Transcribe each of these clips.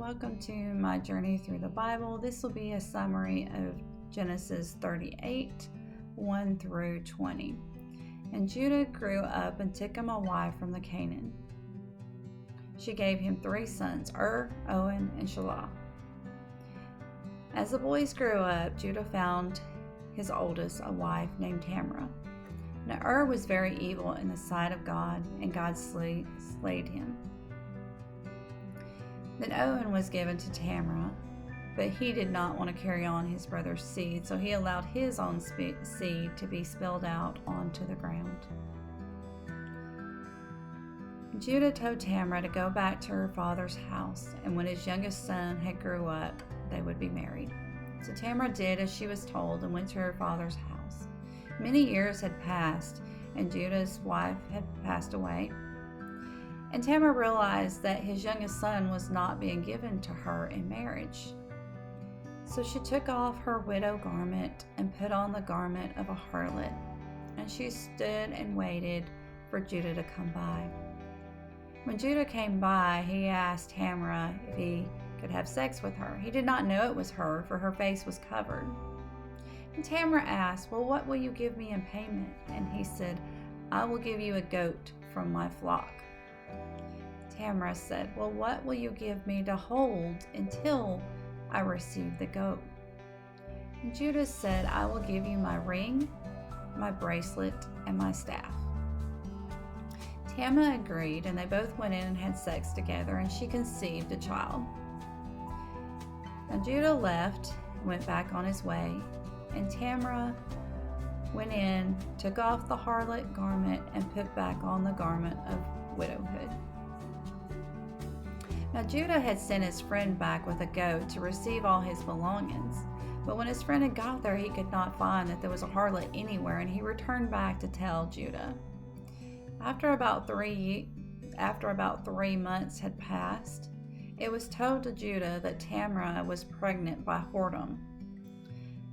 welcome to my journey through the Bible. This will be a summary of Genesis 38, 1 through 20. And Judah grew up and took him a wife from the Canaan. She gave him 3 sons, Owen, and Shelah. As the boys grew up, Judah found his oldest a wife named Tamar. Now was very evil in the sight of God, and God slayed him. Then Owen was given to Tamar, but he did not want to carry on his brother's seed, so he allowed his own seed to be spilled out onto the ground. Judah told Tamar to go back to her father's house, and when his youngest son had grew up, they would be married. So Tamar did as she was told and went to her father's house. Many years had passed, and Judah's wife had passed away. And Tamar realized that his youngest son was not being given to her in marriage. So she took off her widow garment and put on the garment of a harlot, and she stood and waited for Judah to come by. When Judah came by, he asked Tamar if he could have sex with her. He did not know it was her, for her face was covered. And Tamar asked, "Well, what will you give me in payment?" And he said, "I will give you a goat from my flock." Tamar said, "Well, what will you give me to hold until I receive the goat?" And Judah said, "I will give you my ring, my bracelet, and my staff." Tamar agreed, and they both went in and had sex together, and she conceived a child. Now Judah left and went back on his way, and Tamar went in, took off the harlot garment, and put back on the garment of widowhood. Now Judah had sent his friend back with a goat to receive all his belongings, but when his friend had got there, he could not find that there was a harlot anywhere, and he returned back to tell Judah. After about 3 months had passed, it was told to Judah that Tamar was pregnant by whoredom.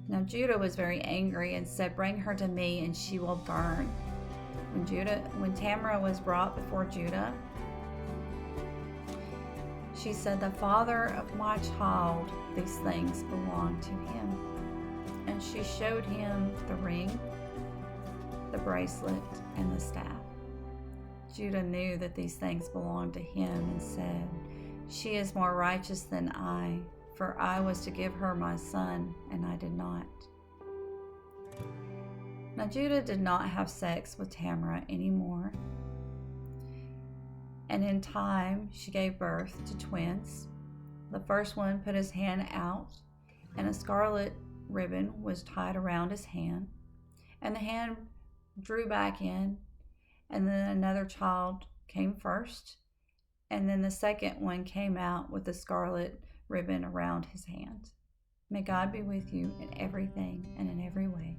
Now Judah was very angry and said, "Bring her to me, and she will burn." When Tamar was brought before Judah, she said, "The father of my child, these things belong to him." And she showed him the ring, the bracelet, and the staff. Judah knew that these things belonged to him and said, "She is more righteous than I, for I was to give her my son, and I did not." Now Judah did not have sex with Tamar anymore. And in time, she gave birth to twins. The first one put his hand out, and a scarlet ribbon was tied around his hand, and the hand drew back in, and then another child came first, and then the second one came out with the scarlet ribbon around his hand. May God be with you in everything and in every way.